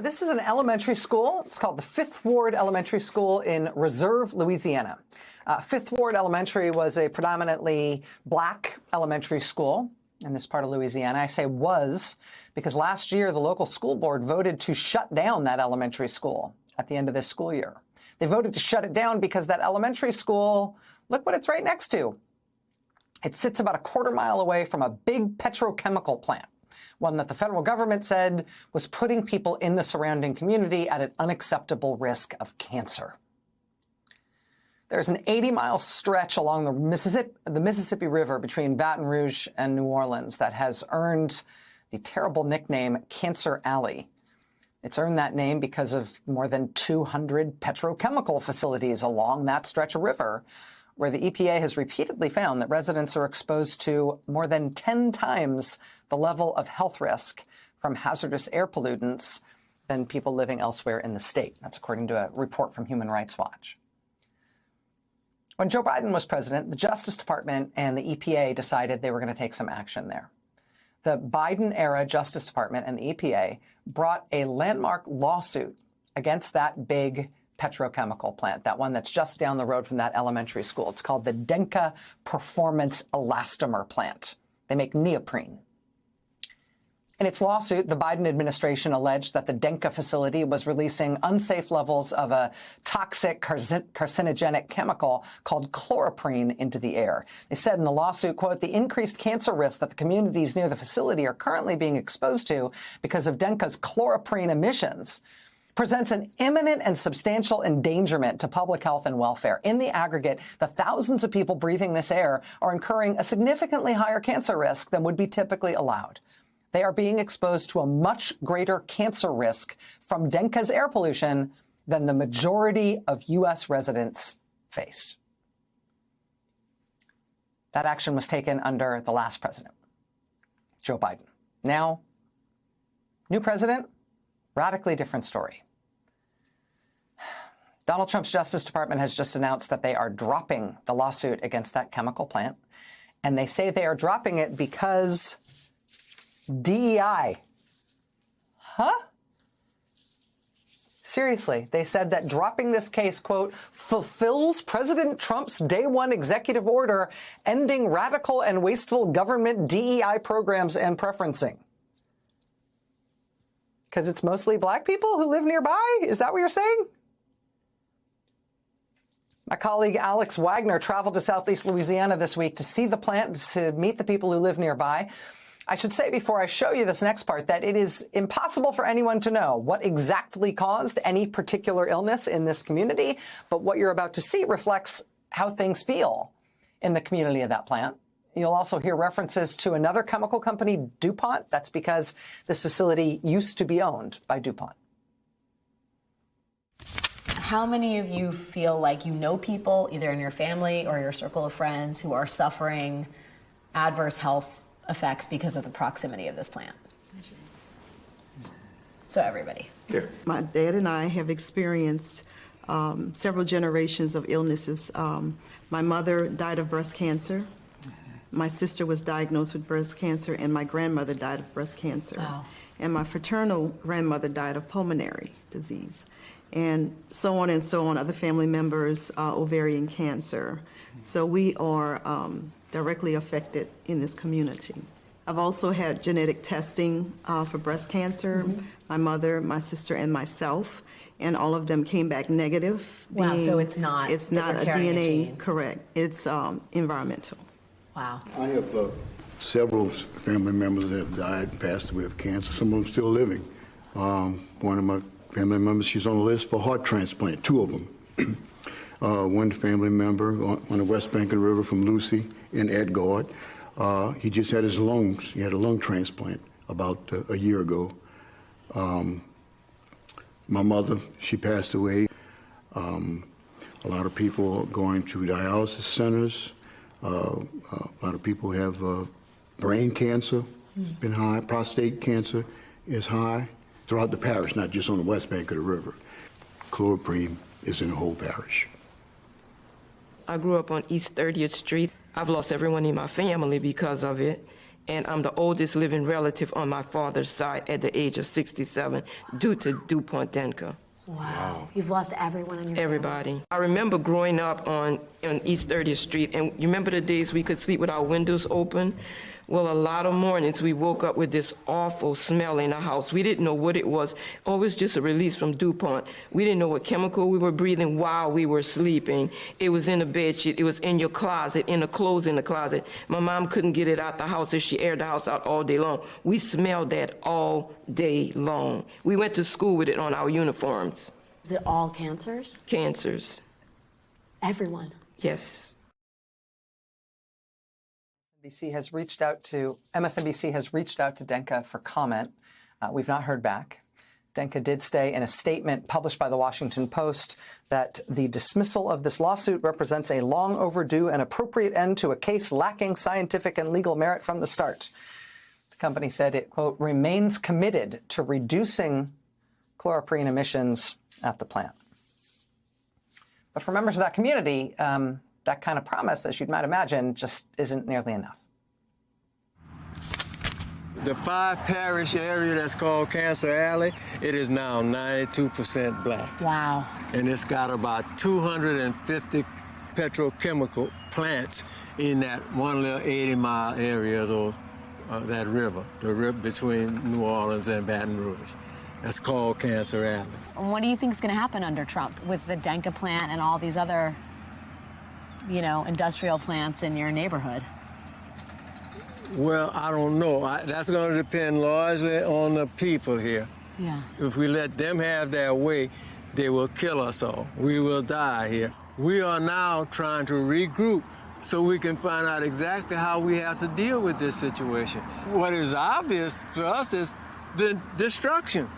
This is an elementary school. It's called the Fifth Ward Elementary School in Reserve, Louisiana. Fifth Ward Elementary was a predominantly black elementary school in this part of Louisiana. I say was because last year the local school board voted to shut down that elementary school at the end of this school year. They voted to shut it down because that elementary school, look what it's right next to. It sits about a quarter mile away from a big petrochemical plant, one that the federal government said was putting people in the surrounding community at an unacceptable risk of cancer. There's an 80-mile stretch along the Mississippi River between Baton Rouge and New Orleans that has earned the terrible nickname Cancer Alley. It's earned that name because of more than 200 petrochemical facilities along that stretch of river, where the EPA has repeatedly found that residents are exposed to more than 10 times the level of health risk from hazardous air pollutants than people living elsewhere in the state. That's according to a report from Human Rights Watch. When Joe Biden was president, the Justice Department and the EPA decided they were going to take some action there. The Biden-era Justice Department and the EPA brought a landmark lawsuit against that big petrochemical plant, that one that's just down the road from that elementary school. It's called the Denka Performance Elastomer Plant. They make neoprene. In its lawsuit, the Biden administration alleged that the Denka facility was releasing unsafe levels of a toxic carcinogenic chemical called chloroprene into the air. They said in the lawsuit, quote, the increased cancer risk that the communities near the facility are currently being exposed to because of Denka's chloroprene emissions presents an imminent and substantial endangerment to public health and welfare. In the aggregate, the thousands of people breathing this air are incurring a significantly higher cancer risk than would be typically allowed. They are being exposed to a much greater cancer risk from Denka's air pollution than the majority of U.S. residents face. That action was taken under the last president, Joe Biden. Now, new president, radically different story. Donald Trump's Justice Department has just announced that they are dropping the lawsuit against that chemical plant. And they say they are dropping it because DEI. Huh? Seriously, they said that dropping this case, quote, fulfills President Trump's day one executive order ending radical and wasteful government DEI programs and preferencing. Because it's mostly black people who live nearby? Is that what you're saying? My colleague Alex Wagner traveled to Southeast Louisiana this week to see the plant, to meet the people who live nearby. I should say before I show you this next part that it is impossible for anyone to know what exactly caused any particular illness in this community, but what you're about to see reflects how things feel in the community of that plant. You'll also hear references to another chemical company, DuPont. That's because this facility used to be owned by DuPont. How many of you feel like you know people, either in your family or your circle of friends, who are suffering adverse health effects because of the proximity of this plant? So everybody. Yeah. My dad and I have experienced several generations of illnesses. My mother died of breast cancer. My sister was diagnosed with breast cancer, and my grandmother died of breast cancer. Wow. And my fraternal grandmother died of pulmonary disease. And so on and so on, other family members, ovarian cancer. So we are directly affected in this community. I've also had genetic testing for breast cancer, my mother, my sister, and myself, and all of them came back negative. Wow, so it's not a DNA, correct. It's environmental. Wow. I have several family members that have died and passed away of cancer, some of them still living. One of my family members, she's on the list for heart transplant, two of them. One family member on the west bank of the river from Lucy in Edgard. He just had his lungs. He had a lung transplant about a year ago. My mother, she passed away. A lot of people are going to dialysis centers. A lot of people have brain cancer, been high. Prostate cancer is high throughout the parish, not just on the west bank of the river. Chloroprene is in the whole parish. I grew up on East 30th Street. I've lost everyone in my family because of it. and I'm the oldest living relative on my father's side at the age of 67 due to DuPont Denka. Wow. You've lost everyone in your family. Everybody. I remember growing up on East 30th Street, and you remember the days we could sleep with our windows open? Well, a lot of mornings we woke up with this awful smell in the house. We didn't know what it was. Oh, it was just a release from DuPont. We didn't know what chemical we were breathing while we were sleeping. It was in the bedsheet. It was in your closet, in the clothes in the closet. My mom couldn't get it out the house if she aired the house out all day long. We smelled that all day long. We went to school with it on our uniforms. Is it all cancers? Cancers. Everyone. Yes. MSNBC has reached out to Denka for comment. We've not heard back. Denka did say in a statement published by the Washington Post that the dismissal of this lawsuit represents a long overdue and appropriate end to a case lacking scientific and legal merit from the start. The company said it, quote, remains committed to reducing chloroprene emissions at the plant. But for members of that community, that kind of promise, as you might imagine, just isn't nearly enough. The 5-parish area that's called Cancer Alley, it is now 92% black. Wow. And it's got about 250 petrochemical plants in that one little 80-mile area of that river, the river between New Orleans and Baton Rouge. That's called Cancer Alley. And what do you think is going to happen under Trump with the Denka plant and all these other, you know, industrial plants in your neighborhood? Well, I don't know. That's going to depend largely on the people here. Yeah. If we let them have their way, they will kill us all. We will die here. We are now trying to regroup so we can find out exactly how we have to deal with this situation. What is obvious to us is the destruction.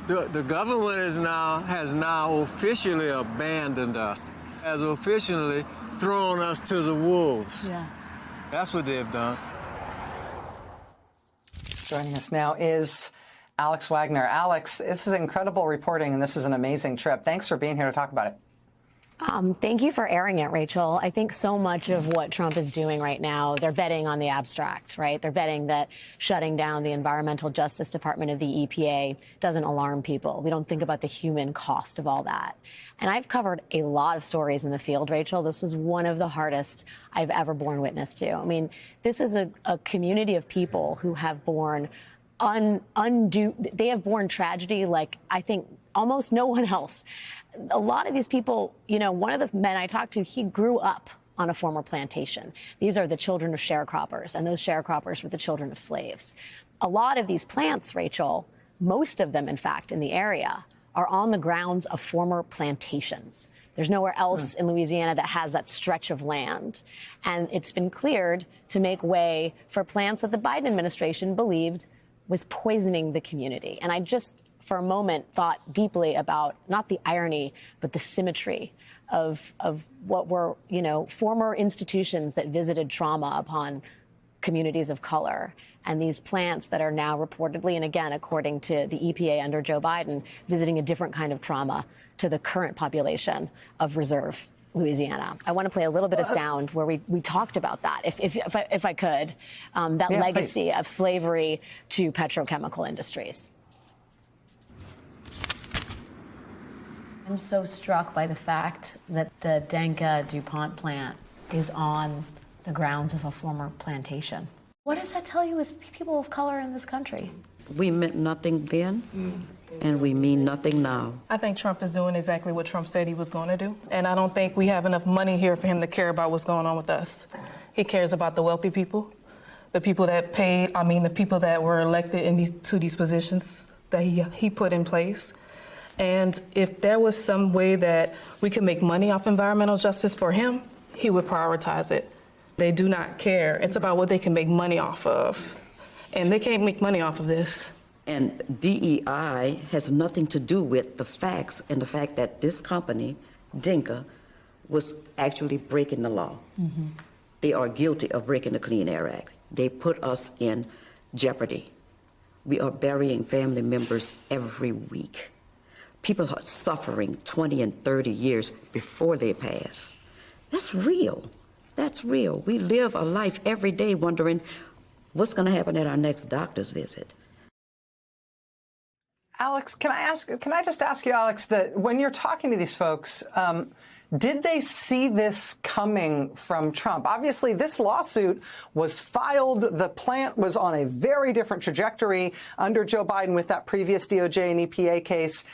The government has now officially abandoned us, has officially thrown us to the wolves. Yeah. That's what they've done. Joining us now is Alex Wagner. Alex, this is incredible reporting, and this is an amazing trip. Thanks for being here to talk about it. Thank you for airing it, Rachel. I think so much of what Trump is doing right now, they're betting on the abstract, right? They're betting that shutting down the Environmental Justice Department of the EPA doesn't alarm people. We don't think about the human cost of all that. And I've covered a lot of stories in the field, Rachel. This was one of the hardest I've ever borne witness to. I mean, this is a community of people who have borne they have borne tragedy like I think almost no one else. A lot of these people, you know, one of the men I talked to, he grew up on a former plantation. These are the children of sharecroppers, and those sharecroppers were the children of slaves. A lot of these plants, Rachel, most of them, in fact, in the area, are on the grounds of former plantations. There's nowhere else in Louisiana that has that stretch of land. And it's been cleared to make way for plants that the Biden administration believed was poisoning the community. And I just, for a moment, thought deeply about not the irony, but the symmetry of what were, you know, former institutions that visited trauma upon communities of color. And these plants that are now reportedly, and again, according to the EPA under Joe Biden, visiting a different kind of trauma to the current population of Reserve Louisiana. I want to play a little bit of sound where we talked about that, if I could, that legacy of slavery to petrochemical industries. I'm so struck by the fact that the Denka DuPont plant is on the grounds of a former plantation. What does that tell you as people of color in this country? We meant nothing then, and we mean nothing now. I think Trump is doing exactly what Trump said he was going to do. And I don't think we have enough money here for him to care about what's going on with us. He cares about the wealthy people, the people that paid, the people that were elected to these positions that he put in place. And if there was some way that we could make money off environmental justice for him, he would prioritize it. They do not care. It's about what they can make money off of. And they can't make money off of this. And DEI has nothing to do with the facts and the fact that this company, Denka, was actually breaking the law. Mm-hmm. They are guilty of breaking the Clean Air Act. They put us in jeopardy. We are burying family members every week. People are suffering 20 and 30 years before they pass. That's real. That's real. We live a life every day wondering, What's going to happen at our next doctor's visit? Alex, can I just ask you, Alex, that when you're talking to these folks, did they see this coming from Trump? Obviously, this lawsuit was filed. The plant was on a very different trajectory under Joe Biden with that previous DOJ and EPA case.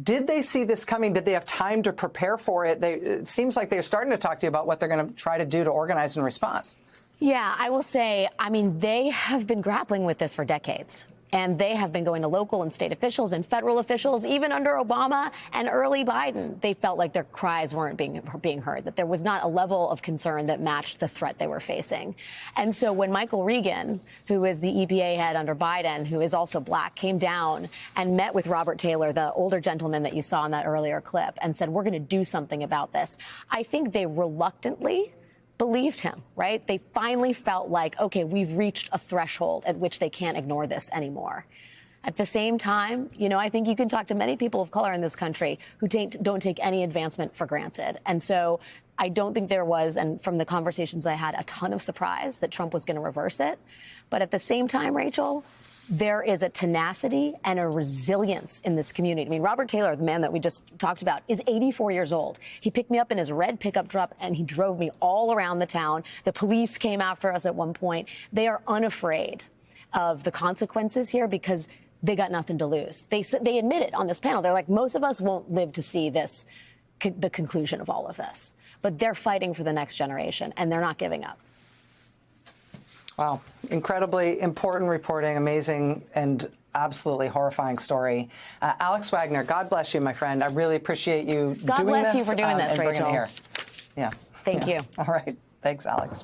Did they see this coming? Did they have time to prepare for it? It seems like they're starting to talk to you about what they're going to try to do to organize in response. Yeah, I will say, I mean, they have been grappling with this for decades. And they have been going to local and state officials and federal officials, even under Obama and early Biden. They felt like their cries weren't being heard, that there was not a level of concern that matched the threat they were facing. And so when Michael Regan, who is the EPA head under Biden, who is also black, came down and met with Robert Taylor, the older gentleman that you saw in that earlier clip, and said, we're going to do something about this, I think they reluctantly believed him, right? They finally felt like, okay, we've reached a threshold at which they can't ignore this anymore. At the same time, you know, I think you can talk to many people of color in this country who don't take any advancement for granted. And so I don't think there was, and from the conversations I had, a ton of surprise that Trump was going to reverse it. But at the same time, Rachel, there is a tenacity and a resilience in this community. I mean, Robert Taylor, the man that we just talked about, is 84 years old. He picked me up in his red pickup truck and he drove me all around the town. The police came after us at one point. They are unafraid of the consequences here because they got nothing to lose. They admitted on this panel, they're like, most of us won't live to see this, the conclusion of all of this. But they're fighting for the next generation and they're not giving up. Wow. Incredibly important reporting, amazing and absolutely horrifying story. Alex Wagner, God bless you, my friend. I really appreciate you doing this. God bless you for doing this, and bringing it Rachel. here. Yeah. Thank you. All right. Thanks, Alex.